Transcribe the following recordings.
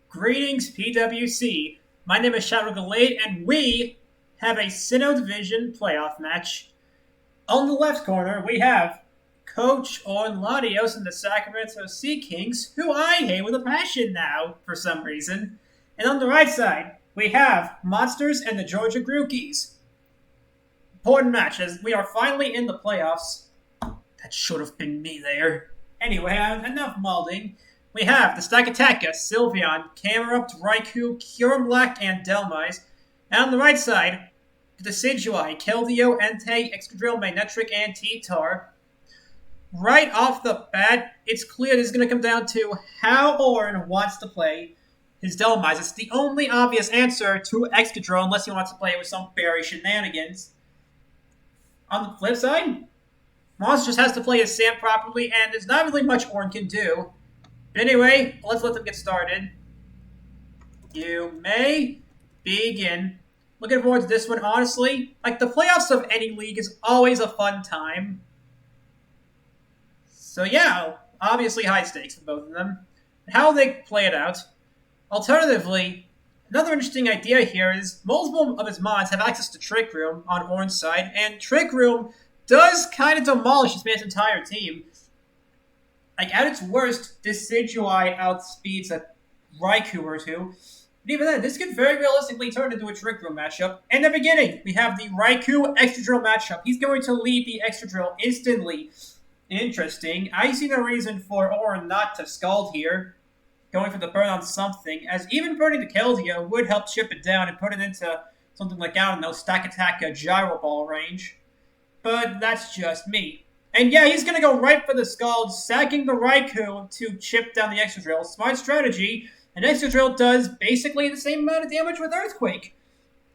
Greetings, PWC. My name is Shadow Galate, and we have a Sinnoh Division playoff match. On the left corner, we have Coach OrN'Latios and the Sacramento Sea Kings, who I hate with a passion now, for some reason. And on the right side, we have Monsters and the Georgia Grookies. Important match, as we are finally in the playoffs. That should have been me there. Anyway, enough malding. We have the Stakataka, Sylveon, Camerupt, Raikou, Curumlac, and Delmise. And on the right side, the Decidueye, Keldeo, Entei, Excadrill, Magnetric, and T-Tar. Right off the bat, it's clear this is going to come down to how Orn wants to play his Delmise. It's the only obvious answer to Excadrill, unless he wants to play it with some fairy shenanigans. On the flip side, Monster just has to play his Sand properly, and there's not really much Orn can do. But anyway, let's let them get started. You may begin. Looking forward to this one, honestly. Like, the playoffs of any league is always a fun time. So yeah, obviously high stakes for both of them. How they play it out. Alternatively, another interesting idea here is multiple of his mods have access to Trick Room on Orn's side, and Trick Room does kind of demolish this man's entire team. Like, at its worst, this Decidueye outspeeds a Raikou or two. But even then, this could very realistically turn into a Trick Room matchup. In the beginning, we have the Raikou Excadrill matchup. He's going to lead the Excadrill instantly. Interesting. I see no reason for Orn not to Scald here. Going for the burn on something, as even burning the Keldeo would help chip it down and put it into something like, I don't know, Stakataka Gyro Ball range. But that's just me. And yeah, he's going to go right for the Scald, sacking the Raikou to chip down the Excadrill. Smart strategy, and Excadrill does basically the same amount of damage with Earthquake.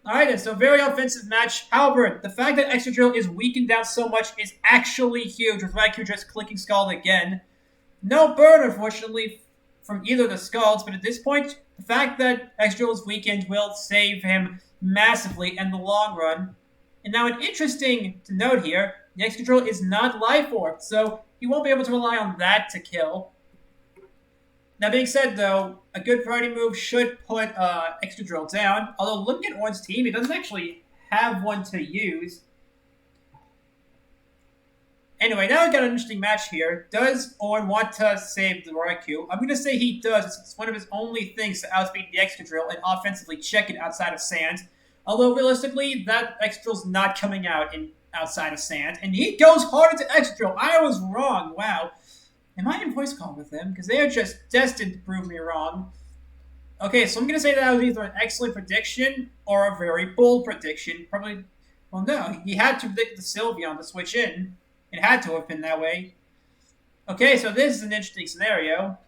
Alright, and so very offensive match. However, the fact that Excadrill is weakened down so much is actually huge, with Raikou just clicking Scald again. No burn, unfortunately, from either of the Scalds, but at this point, the fact that Excadrill is weakened will save him massively in the long run. And now, an interesting to note here, the Excadrill is not Life Orb, so he won't be able to rely on that to kill. That being said, though, a good priority move should put Excadrill down. Although, looking at Orn's team, he doesn't actually have one to use. Anyway, now we've got an interesting match here. Does Orn want to save the Raikou? I'm going to say he does. It's one of his only things to outspeed the Excadrill and offensively check it outside of Sand. Although, realistically, that Excadrill's not coming out outside of Sand. And he goes hard into Excadrill. I was wrong. Wow. Am I in voice call with them? Because they are just destined to prove me wrong. Okay, so I'm going to say that was either an excellent prediction or a very bold prediction. Probably, well, no. He had to predict the Sylveon to switch in. It had to have been that way. Okay, so this is an interesting scenario.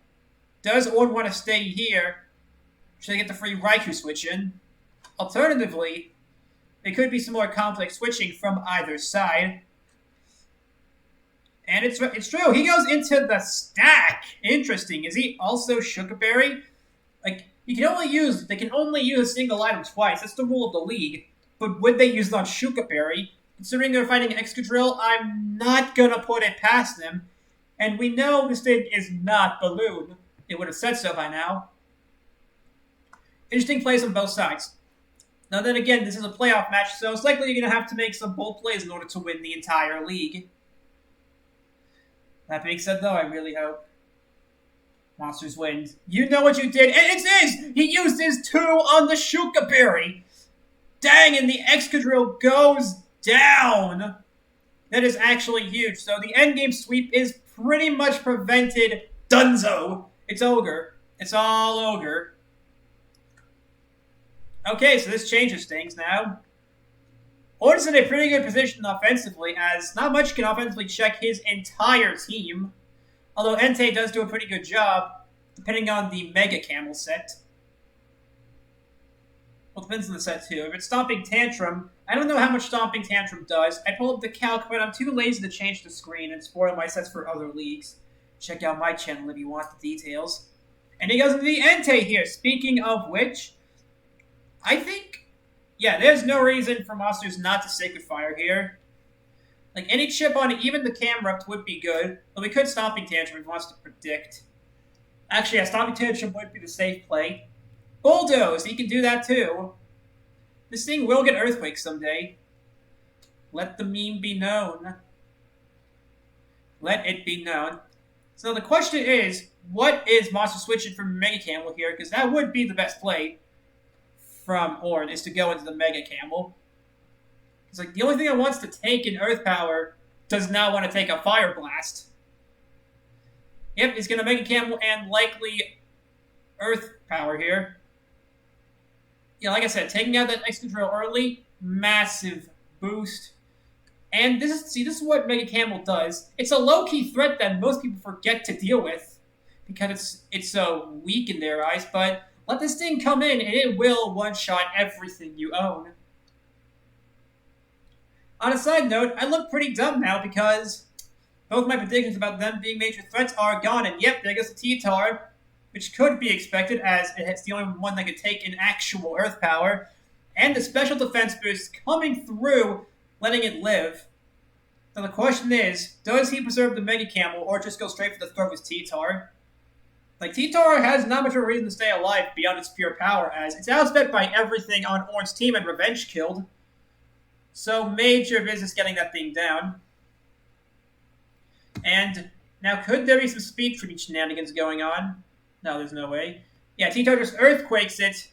Does Orn want to stay here? Should they get the free Raikou switch in? Alternatively, there could be some more complex switching from either side. And it's true. He goes into the stack. Interesting. Is he also Sugar Berry? Like, they can only use a single item twice. That's the rule of the league. But would they use it on Sugar Berry? Considering they're fighting Excadrill, I'm not gonna put it past them. And we know this thing is not Balloon. It would have said so by now. Interesting plays on both sides. Now then again, this is a playoff match, so it's likely you're going to have to make some bold plays in order to win the entire league. That being said, though, I really hope Monsters wins. You know what you did, and it's his! He used his 2 on the Shuka Berry! Dang, and the Excadrill goes down! That is actually huge. So the endgame sweep is pretty much prevented. Dunzo! It's Ogre. It's all Ogre. Okay, so this changes things now. Orn's in a pretty good position offensively, as not much can offensively check his entire team. Although Entei does do a pretty good job, depending on the Mega Camel set. Well, it depends on the set too. If it's Stomping Tantrum, I don't know how much Stomping Tantrum does. I pulled up the calc, but I'm too lazy to change the screen and spoil my sets for other leagues. Check out my channel if you want the details. And he goes into the Entei here. Speaking of which, I think, yeah, there's no reason for Monsters not to Sacred Fire here. Like, any chip on even the Camerupt would be good, but we could Stomping Tantrum if he wants to predict. Actually, yeah, Stomping Tantrum would be the safe play. Bulldoze, he can do that too. This thing will get Earthquake someday. Let the meme be known. Let it be known. So the question is, what is Monster switching from Mega Camel here? Because that would be the best play from Orn, is to go into the Mega Camel. It's like, the only thing that wants to take an Earth Power does not want to take a Fire Blast. Yep, he's going to Mega Camel and likely Earth Power here. Yeah, like I said, taking out that X-Control early, massive boost. And this is what Mega Camel does. It's a low-key threat that most people forget to deal with because it's so weak in their eyes, but let this thing come in and it will one-shot everything you own. On a side note, I look pretty dumb now because both my predictions about them being major threats are gone, and yep, there goes the T-Tar, which could be expected as it's the only one that could take an actual Earth Power, and the special defense boost coming through, letting it live. So the question is, does he preserve the Mega Camel or just go straight for the throat with T-Tar? Like, T-Tar has not much of a reason to stay alive beyond its pure power, as it's outspent by everything on Orn's team and Revenge killed. So major business getting that thing down. And now, could there be some speed tree shenanigans going on? No, there's no way. Yeah, T-Tar just Earthquakes it.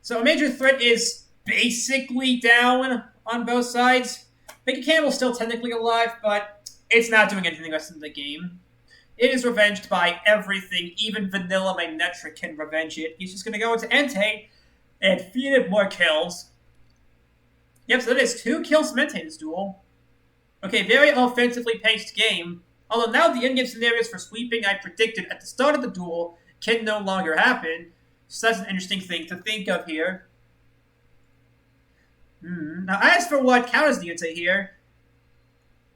So a major threat is basically down on both sides. Mega Camel's still technically alive, but it's not doing anything the rest of the game. It is revenged by everything. Even Vanilla Magnetric can revenge it. He's just going to go into Entei and feed it more kills. Yep, so that is 2 kills from Entei this duel. Okay, very offensively paced game. Although now the in-game scenarios for sweeping I predicted at the start of the duel can no longer happen. So that's an interesting thing to think of here. Now, as for what counters the Entei here,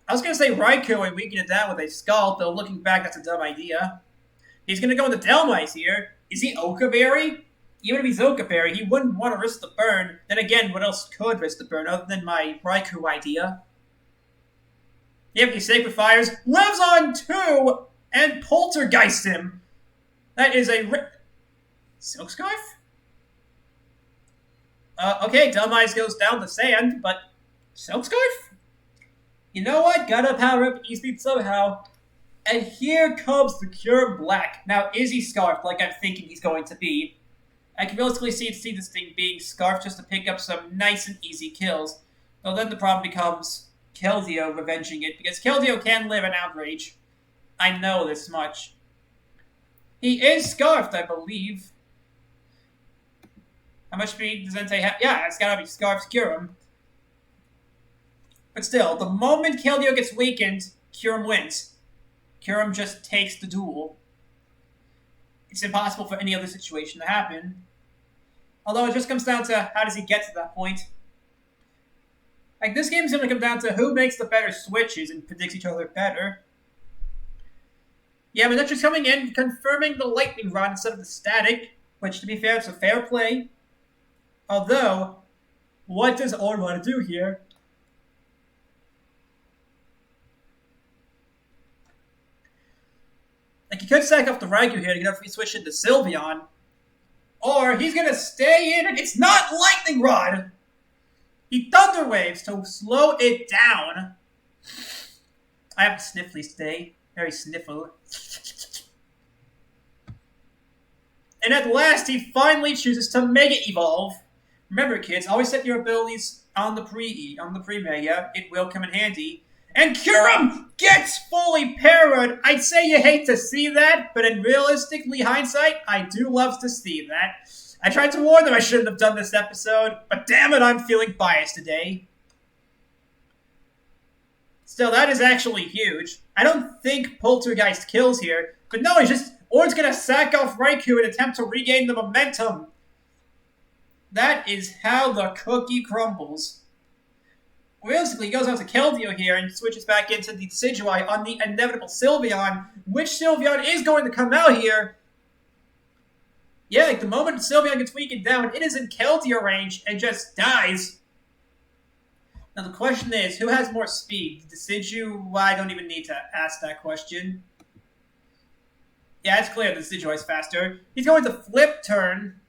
I was going to say Raikou and weaken it down with a Scald, though looking back, that's a dumb idea. He's going to go into Delmice here. Is he Okaberry? Even if he's Okaberry, he wouldn't want to risk the burn. Then again, what else could risk the burn other than my Raikou idea? Yep, he Sacred Fires, lives on 2, and Poltergeist him. That is a Silk Scarf? Okay, Delmice goes down the sand, but Silk Scarf? You know what? Gotta power up E-Speed somehow. And here comes the Cure Black. Now, is he Scarfed like I'm thinking he's going to be? I can realistically see this thing being Scarfed just to pick up some nice and easy kills. Though then the problem becomes Keldeo revenging it, because Keldeo can live an Outrage. I know this much. He is Scarfed, I believe. How much speed does Entei have? Yeah, it's gotta be Scarfed Cure him. But still, the moment Keldeo gets weakened, Kyurem wins. Kyurem just takes the duel. It's impossible for any other situation to happen. Although it just comes down to how does he get to that point. Like, this game's going to come down to who makes the better switches and predicts each other better. Yeah, Magnetric's coming in, confirming the Lightning Rod instead of the Static, which, to be fair, it's a fair play. Although, what does Orn want to do here? Like, he could sack off the Raikou here to get a free switch into Sylveon. Or he's going to stay in and it's not Lightning Rod! He Thunder Waves to slow it down. I have sniffly today. Very sniffle. And at last, he finally chooses to Mega Evolve. Remember, kids, always set your abilities on the pre-Mega. It will come in handy. And Kyurem gets fully parried. I'd say you hate to see that, but in realistically hindsight, I do love to see that. I tried to warn them I shouldn't have done this episode, but damn it, I'm feeling biased today. Still, that is actually huge. I don't think Poltergeist kills here, but no, Orn's gonna sack off Raikou and attempt to regain the momentum. That is how the cookie crumbles. Realistically, he goes on to Keldeo here and switches back into the Decidueye on the inevitable Sylveon. Which Sylveon is going to come out here? Yeah, like the moment Sylveon gets weakened down, it is in Keldeo range and just dies. Now the question is, who has more speed? Decidueye, I don't even need to ask that question. Yeah, it's clear the Decidueye is faster. He's going to Flip Turn.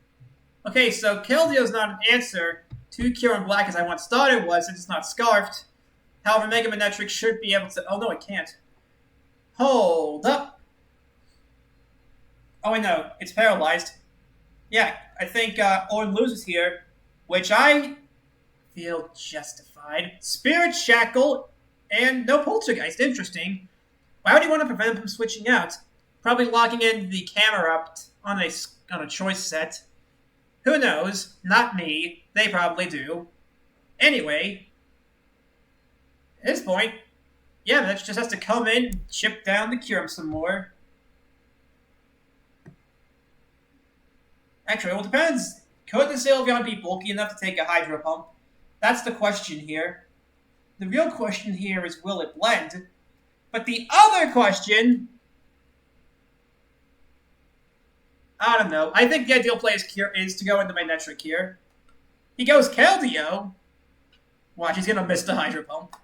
Okay, so Keldeo's not an answer to Kieran Black as I once thought it was, since it's not scarfed. However, Mega Manetric should be able to. Oh no, it can't. Hold up. Oh, I know. It's paralyzed. Yeah, I think Orn loses here, which I feel justified. Spirit Shackle and no Poltergeist. Interesting. Why would he want to prevent him from switching out? Probably locking in the camera up on a choice set. Who knows? Not me. They probably do. Anyway, at this point, yeah, that just has to come in, chip down to cure him some more. Actually, well, it depends. Could the Sylveon be bulky enough to take a Hydro Pump? That's the question here. The real question here is, will it blend? But the other question, I don't know. I think the ideal play is to go into Magnetric here. He goes Keldeo. Watch, he's going to miss the Hydro Pump.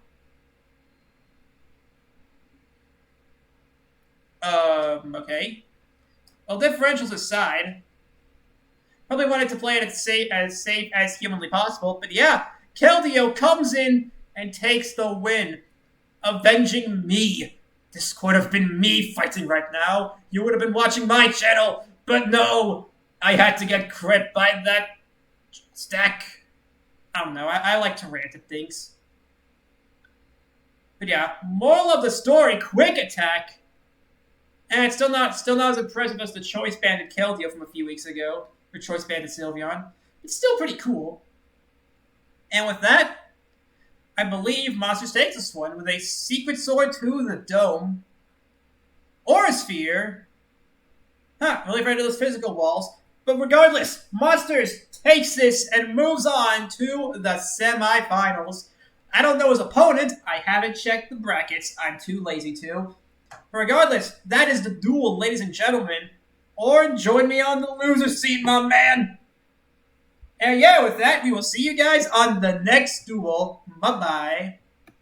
Okay. Well, differentials aside, probably wanted to play it as safe as humanly possible. But yeah, Keldeo comes in and takes the win, avenging me. This could have been me fighting right now. You would have been watching my channel. But no, I had to get crit by that stack. I don't know, I like to rant at things. But yeah, moral of the story, Quick Attack. And it's still not as impressive as the Choice Banded Keldeo from a few weeks ago. Or Choice Banded Sylveon. It's still pretty cool. And with that, I believe Monsters takes this one with a Secret Sword to the Dome. Or a Sphere. Really afraid of those physical walls. But regardless, Monsters takes this and moves on to the semifinals. I don't know his opponent. I haven't checked the brackets. I'm too lazy to. But regardless, that is the duel, ladies and gentlemen. Or join me on the loser seat, my man. And yeah, with that, we will see you guys on the next duel. Bye-bye.